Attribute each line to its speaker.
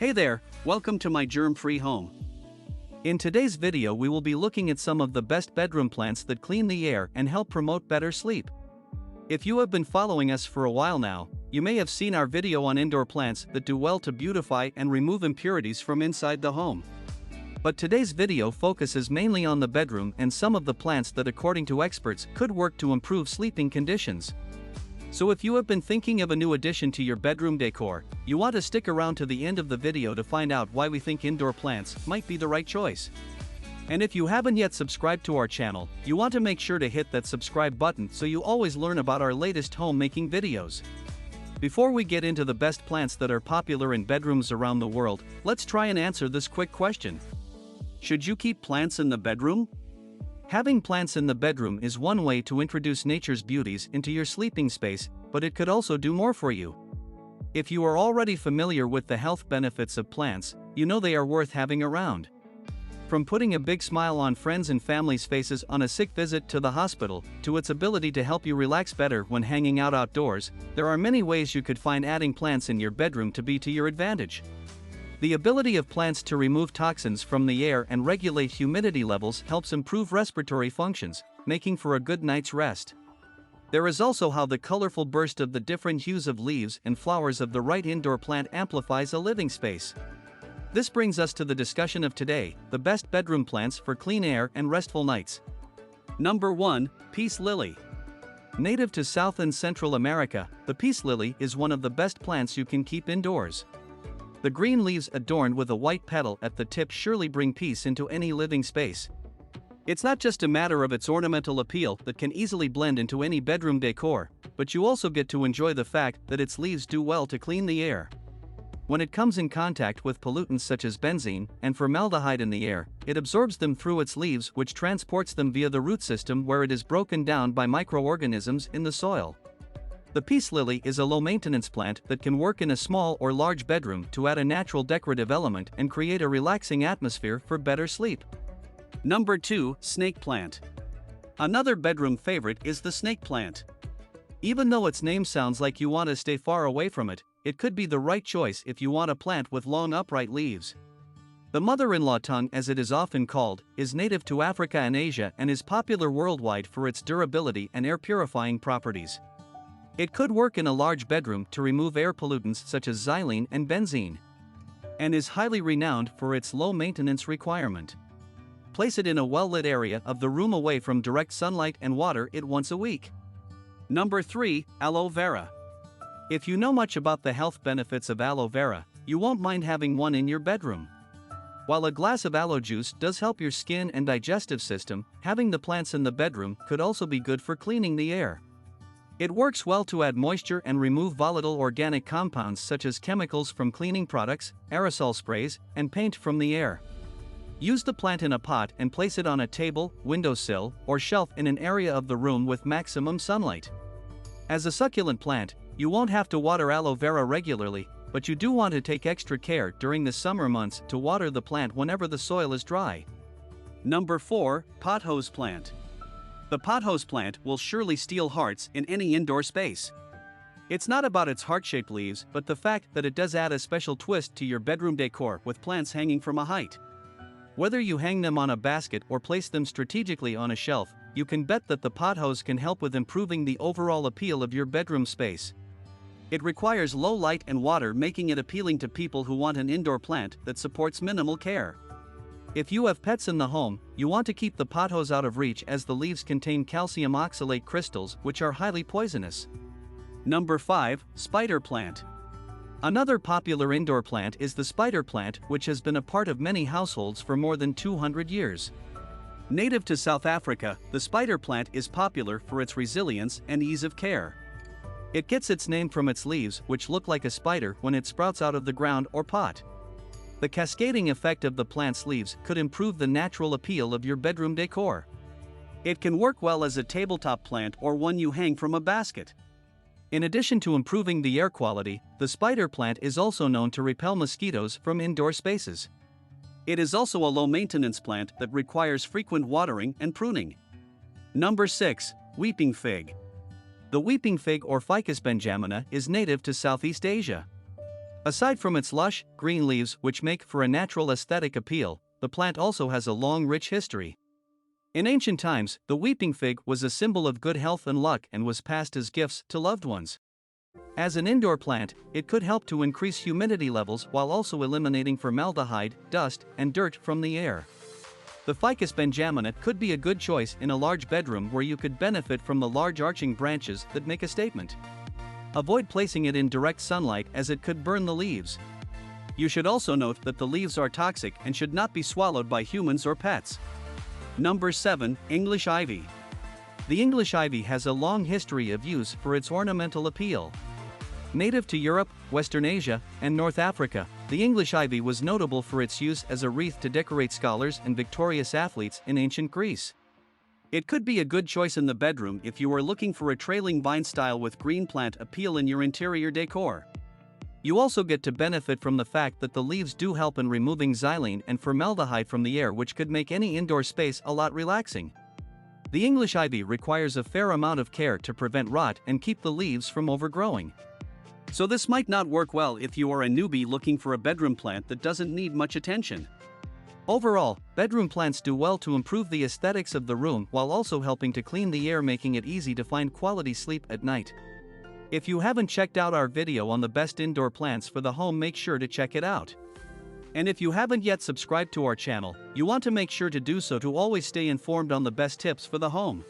Speaker 1: Hey there, welcome to my germ-free home. In today's video we will be looking at some of the best bedroom plants that clean the air and help promote better sleep. If you have been following us for a while now, you may have seen our video on indoor plants that do well to beautify and remove impurities from inside the home. But today's video focuses mainly on the bedroom and some of the plants that according to experts could work to improve sleeping conditions. So if you have been thinking of a new addition to your bedroom decor, you want to stick around to the end of the video to find out why we think indoor plants might be the right choice. And if you haven't yet subscribed to our channel, you want to make sure to hit that subscribe button so you always learn about our latest homemaking videos. Before we get into the best plants that are popular in bedrooms around the world, let's try and answer this quick question. Should you keep plants in the bedroom? Having plants in the bedroom is one way to introduce nature's beauties into your sleeping space, but it could also do more for you. If you are already familiar with the health benefits of plants, you know they are worth having around. From putting a big smile on friends and family's faces on a sick visit to the hospital, to its ability to help you relax better when hanging out outdoors, there are many ways you could find adding plants in your bedroom to be to your advantage. The ability of plants to remove toxins from the air and regulate humidity levels helps improve respiratory functions, making for a good night's rest. There is also how the colorful burst of the different hues of leaves and flowers of the right indoor plant amplifies a living space. This brings us to the discussion of today, the best bedroom plants for clean air and restful nights. Number 1, Peace Lily. Native to South and Central America, the peace lily is one of the best plants you can keep indoors. The green leaves adorned with a white petal at the tip surely bring peace into any living space. It's not just a matter of its ornamental appeal that can easily blend into any bedroom decor, but you also get to enjoy the fact that its leaves do well to clean the air. When it comes in contact with pollutants such as benzene and formaldehyde in the air, it absorbs them through its leaves, which transports them via the root system where it is broken down by microorganisms in the soil. The peace lily is a low-maintenance plant that can work in a small or large bedroom to add a natural decorative element and create a relaxing atmosphere for better sleep. Number 2, Snake Plant. Another bedroom favorite is the snake plant. Even though its name sounds like you want to stay far away from it, it could be the right choice if you want a plant with long upright leaves. The mother-in-law tongue, as it is often called, is native to Africa and Asia and is popular worldwide for its durability and air-purifying properties. It could work in a large bedroom to remove air pollutants such as xylene and benzene, and is highly renowned for its low maintenance requirement. Place it in a well-lit area of the room away from direct sunlight and water it once a week. Number 3, Aloe Vera. If you know much about the health benefits of aloe vera, you won't mind having one in your bedroom. While a glass of aloe juice does help your skin and digestive system, having the plants in the bedroom could also be good for cleaning the air. It works well to add moisture and remove volatile organic compounds such as chemicals from cleaning products, aerosol sprays, and paint from the air. Use the plant in a pot and place it on a table, windowsill, or shelf in an area of the room with maximum sunlight. As a succulent plant, you won't have to water aloe vera regularly, but you do want to take extra care during the summer months to water the plant whenever the soil is dry. Number 4, Pothos plant. The pothos plant will surely steal hearts in any indoor space. It's not about its heart-shaped leaves, but the fact that it does add a special twist to your bedroom decor with plants hanging from a height. Whether you hang them on a basket or place them strategically on a shelf, you can bet that the pothos can help with improving the overall appeal of your bedroom space. It requires low light and water, making it appealing to people who want an indoor plant that supports minimal care. If you have pets in the home, you want to keep the pothos out of reach as the leaves contain calcium oxalate crystals which are highly poisonous. Number 5, Spider Plant. Another popular indoor plant is the spider plant, which has been a part of many households for more than 200 years. Native to South Africa, the spider plant is popular for its resilience and ease of care. It gets its name from its leaves, which look like a spider when it sprouts out of the ground or pot. The cascading effect of the plant's leaves could improve the natural appeal of your bedroom decor. It can work well as a tabletop plant or one you hang from a basket. In addition to improving the air quality, the spider plant is also known to repel mosquitoes from indoor spaces. It is also a low-maintenance plant that requires frequent watering and pruning. Number 6, Weeping Fig. The weeping fig or Ficus benjamina is native to Southeast Asia. Aside from its lush, green leaves which make for a natural aesthetic appeal, the plant also has a long rich history. In ancient times, the weeping fig was a symbol of good health and luck and was passed as gifts to loved ones. As an indoor plant, it could help to increase humidity levels while also eliminating formaldehyde, dust, and dirt from the air. The Ficus benjaminate could be a good choice in a large bedroom where you could benefit from the large arching branches that make a statement. Avoid placing it in direct sunlight as it could burn the leaves. You should also note that the leaves are toxic and should not be swallowed by humans or pets. Number 7. English Ivy. The English ivy has a long history of use for its ornamental appeal. Native to Europe, Western Asia, and North Africa, the English ivy was notable for its use as a wreath to decorate scholars and victorious athletes in ancient Greece. It could be a good choice in the bedroom if you are looking for a trailing vine style with green plant appeal in your interior decor. You also get to benefit from the fact that the leaves do help in removing xylene and formaldehyde from the air, which could make any indoor space a lot relaxing. The English ivy requires a fair amount of care to prevent rot and keep the leaves from overgrowing. So this might not work well if you are a newbie looking for a bedroom plant that doesn't need much attention. Overall, bedroom plants do well to improve the aesthetics of the room while also helping to clean the air, making it easy to find quality sleep at night. If you haven't checked out our video on the best indoor plants for the home, make sure to check it out. And if you haven't yet subscribed to our channel, you want to make sure to do so to always stay informed on the best tips for the home.